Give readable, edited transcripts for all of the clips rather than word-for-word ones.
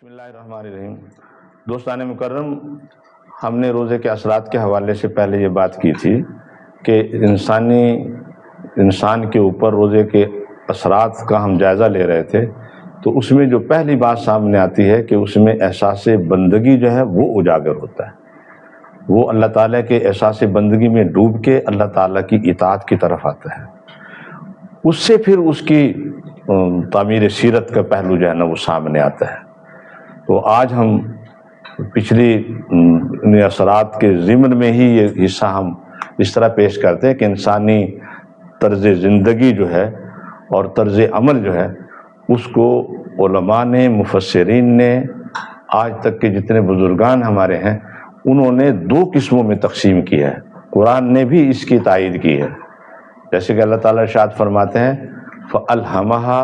بسم اللہ الرحمن الرحیم۔ دوستان مکرم، ہم نے روزے کے اثرات کے حوالے سے پہلے یہ بات کی تھی کہ انسان کے اوپر روزے کے اثرات کا ہم جائزہ لے رہے تھے، تو اس میں جو پہلی بات سامنے آتی ہے کہ اس میں احساس بندگی جو ہے وہ اجاگر ہوتا ہے۔ وہ اللہ تعالیٰ کے احساس بندگی میں ڈوب کے اللہ تعالیٰ کی اطاعت کی طرف آتا ہے۔ اس سے پھر اس کی تعمیر سیرت کا پہلو جو ہے نا وہ سامنے آتا ہے۔ تو آج ہم پچھلی اثرات کے ضمن میں ہی یہ حصہ ہم اس طرح پیش کرتے ہیں کہ انسانی طرز زندگی جو ہے اور طرز عمل جو ہے اس کو علماء نے، مفسرین نے، آج تک کے جتنے بزرگان ہمارے ہیں انہوں نے دو قسموں میں تقسیم کیا ہے۔ قرآن نے بھی اس کی تائید کی ہے، جیسے کہ اللہ تعالیٰ ارشاد فرماتے ہیں فَأَلْهَمَهَا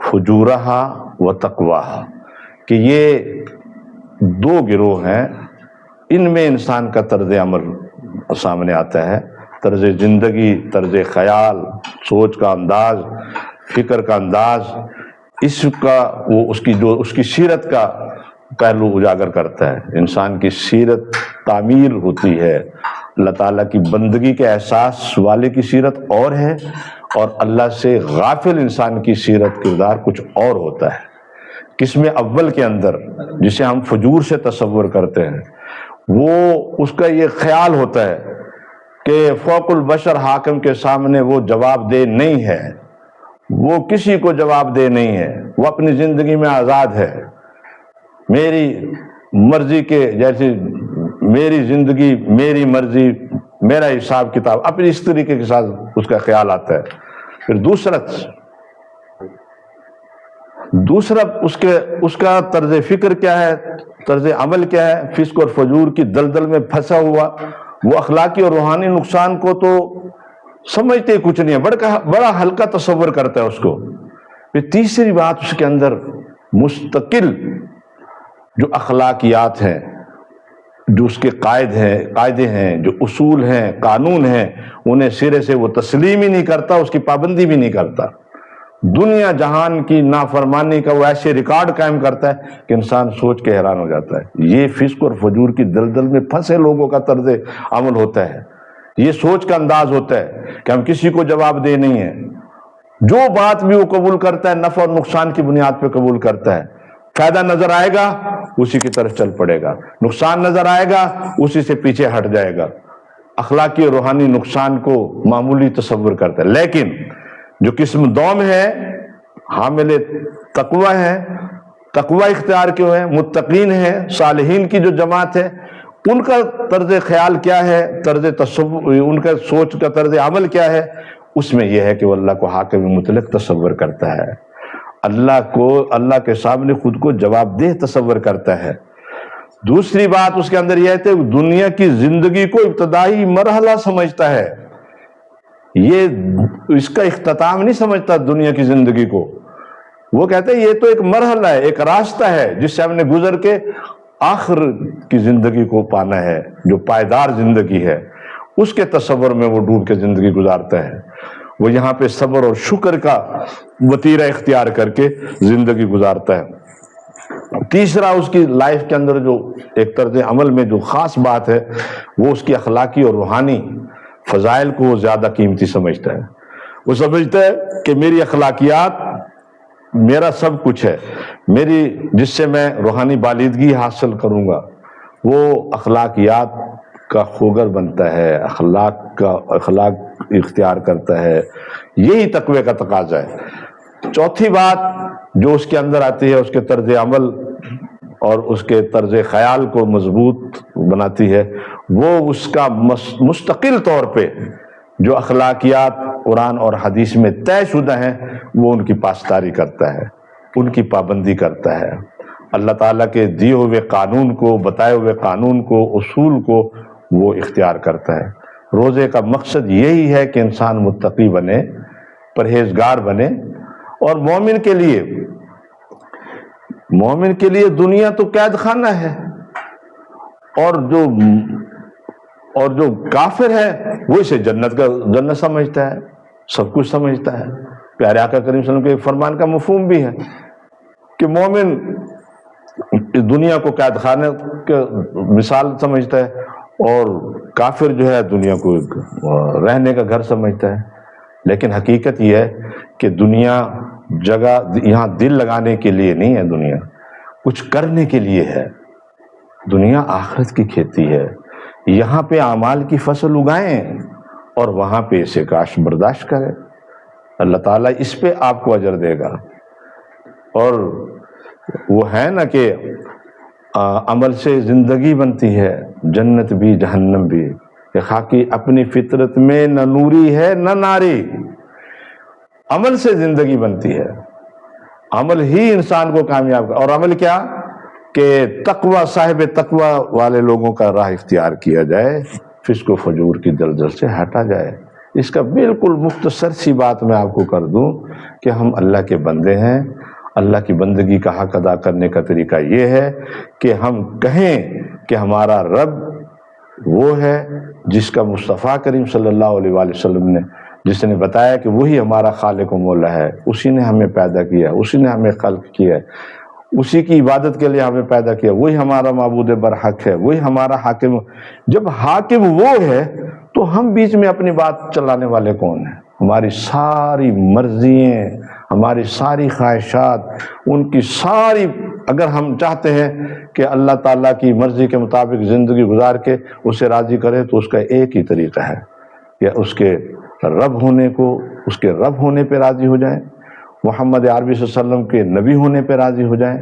فُجُورَهَا وَتَقْوَاهَا، کہ یہ دو گروہ ہیں، ان میں انسان کا طرز عمل سامنے آتا ہے، طرز زندگی، طرز خیال، سوچ کا انداز، فکر کا انداز، اس کا وہ اس کی سیرت کا پہلو اجاگر کرتا ہے۔ انسان کی سیرت تعمیر ہوتی ہے، اللہ تعالیٰ کی بندگی کے احساس والے کی سیرت اور ہے، اور اللہ سے غافل انسان کی سیرت کردار کچھ اور ہوتا ہے۔ قسم اول کے اندر جسے ہم فجور سے تصور کرتے ہیں، وہ اس کا یہ خیال ہوتا ہے کہ فوق البشر حاکم کے سامنے وہ جواب دہ نہیں ہے، وہ کسی کو جواب دہ نہیں ہے، وہ اپنی زندگی میں آزاد ہے، میری مرضی کے جیسے میری زندگی، میری مرضی، میرا حساب کتاب، اپنی اس طریقے کے ساتھ اس کا خیال آتا ہے۔ پھر دوسرا اس کا طرز فکر کیا ہے، طرز عمل کیا ہے؟ فسق اور فجور کی دلدل میں پھنسا ہوا، وہ اخلاقی اور روحانی نقصان کو تو سمجھتے ہی کچھ نہیں ہے، بڑا ہلکا تصور کرتا ہے اس کو۔ پھر تیسری بات، اس کے اندر مستقل جو اخلاقیات ہیں، جو اس کے قاعدے ہیں، جو اصول ہیں، قانون ہیں، انہیں سرے سے وہ تسلیم ہی نہیں کرتا، اس کی پابندی بھی نہیں کرتا۔ دنیا جہان کی نافرمانی کا وہ ایسے ریکارڈ قائم کرتا ہے کہ انسان سوچ کے حیران ہو جاتا ہے۔ یہ فسق اور فجور کی دلدل میں پھنسے لوگوں کا طرز عمل ہوتا ہے، یہ سوچ کا انداز ہوتا ہے کہ ہم کسی کو جواب دہ نہیں ہیں، جو بات بھی وہ قبول کرتا ہے نفع اور نقصان کی بنیاد پہ قبول کرتا ہے۔ فائدہ نظر آئے گا اسی کی طرف چل پڑے گا، نقصان نظر آئے گا اسی سے پیچھے ہٹ جائے گا، اخلاقی اور روحانی نقصان کو معمولی تصور کرتا ہے۔ لیکن جو قسم دوم ہے، حامل تقوی ہے، تقوی اختیار کیوں ہے، متقین ہیں، صالحین کی جو جماعت ہے، ان کا طرز خیال کیا ہے، طرز تصور، ان کا سوچ کا طرز عمل کیا ہے؟ اس میں یہ ہے کہ وہ اللہ کو حاکم مطلق تصور کرتا ہے، اللہ کے سامنے خود کو جواب دہ تصور کرتا ہے۔ دوسری بات اس کے اندر یہ ہے کہ دنیا کی زندگی کو ابتدائی مرحلہ سمجھتا ہے، یہ اس کا اختتام نہیں سمجھتا دنیا کی زندگی کو۔ وہ کہتے ہیں یہ تو ایک مرحلہ ہے، ایک راستہ ہے جس سے ہم نے گزر کے آخر کی زندگی کو پانا ہے، جو پائیدار زندگی ہے، اس کے تصور میں وہ ڈوب کے زندگی گزارتا ہے۔ وہ یہاں پہ صبر اور شکر کا وتیرہ اختیار کر کے زندگی گزارتا ہے۔ تیسرا اس کی لائف کے اندر جو ایک طرز عمل میں جو خاص بات ہے، وہ اس کی اخلاقی اور روحانی فضائل کو وہ زیادہ قیمتی سمجھتا ہے۔ وہ سمجھتا ہے کہ میری اخلاقیات میرا سب کچھ ہے، جس سے میں روحانی بالیدگی حاصل کروں گا، وہ اخلاقیات کا خوگر بنتا ہے، اخلاق اختیار کرتا ہے، یہی تقوی کا تقاضا ہے۔ چوتھی بات جو اس کے اندر آتی ہے، اس کے طرز عمل اور اس کے طرز خیال کو مضبوط بناتی ہے، وہ اس کا مستقل طور پہ جو اخلاقیات قرآن اور حدیث میں طے شدہ ہیں وہ ان کی پاسداری کرتا ہے، ان کی پابندی کرتا ہے، اللہ تعالیٰ کے دیے ہوئے قانون کو، بتائے ہوئے قانون کو، اصول کو وہ اختیار کرتا ہے۔ روزے کا مقصد یہی ہے کہ انسان متقی بنے، پرہیزگار بنے، اور مومن کے لیے دنیا تو قید خانہ ہے، اور جو کافر ہے وہ اسے جنت سمجھتا ہے، سب کچھ سمجھتا ہے۔ پیارے آقا کریم صلی اللہ علیہ وسلم کے فرمان کا مفہوم بھی ہے کہ مومن دنیا کو قید خانے کے مثال سمجھتا ہے، اور کافر جو ہے دنیا کو رہنے کا گھر سمجھتا ہے۔ لیکن حقیقت یہ ہے کہ دنیا جگہ یہاں دل لگانے کے لیے نہیں ہے، دنیا کچھ کرنے کے لیے ہے۔ دنیا آخرت کی کھیتی ہے، یہاں پہ اعمال کی فصل اگائیں اور وہاں پہ اسے کاش برداشت کریں، اللہ تعالیٰ اس پہ آپ کو اجر دے گا۔ اور وہ ہے نا کہ عمل سے زندگی بنتی ہے، جنت بھی جہنم بھی، کہ خاکی اپنی فطرت میں نہ نوری ہے نہ ناری۔ عمل سے زندگی بنتی ہے، عمل ہی انسان کو کامیاب کر، اور عمل کیا کہ تقوی، صاحب تقوی والے لوگوں کا راہ اختیار کیا جائے، فسق و فجور کی دلدل سے ہٹا جائے۔ اس کا بالکل مختصر سی بات میں آپ کو کر دوں کہ ہم اللہ کے بندے ہیں، اللہ کی بندگی کا حق ادا کرنے کا طریقہ یہ ہے کہ ہم کہیں کہ ہمارا رب وہ ہے جس کا مصطفیٰ کریم صلی اللہ علیہ وآلہ وسلم نے، جس نے بتایا کہ وہی ہمارا خالق و مولا ہے، اسی نے ہمیں پیدا کیا، اسی نے ہمیں خلق کیا، اسی کی عبادت کے لیے ہمیں پیدا کیا، وہی ہمارا معبود برحق ہے، وہی ہمارا حاکم۔ جب حاکم وہ ہے تو ہم بیچ میں اپنی بات چلانے والے کون ہیں؟ ہماری ساری مرضییں، ہماری ساری خواہشات، ان کی ساری، اگر ہم چاہتے ہیں کہ اللہ تعالیٰ کی مرضی کے مطابق زندگی گزار کے اسے راضی کرے، تو اس کا ایک ہی طریقہ ہے کہ اس کے رب ہونے کو، اس کے رب ہونے پہ راضی ہو جائیں، محمد عربی صلی اللہ علیہ وسلم کے نبی ہونے پہ راضی ہو جائیں،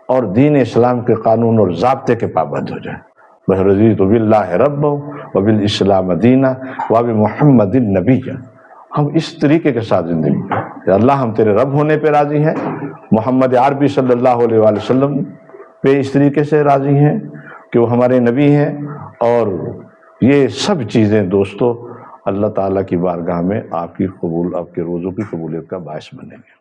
اور دین اسلام کے قانون اور ضابطے کے پابند ہو جائیں۔ رضیت باللہ ربا وبالاسلام دینا وبمحمد نبیا۔ ہم اس طریقے کے ساتھ زندگی کہ اللہ ہم تیرے رب ہونے پہ راضی ہیں، محمد عربی صلی اللہ علیہ وآلہ وسلم پہ اس طریقے سے راضی ہیں کہ وہ ہمارے نبی ہیں، اور یہ سب چیزیں دوستو اللہ تعالیٰ کی بارگاہ میں آپ کے روزوں کی قبولیت کا باعث بنیں گے۔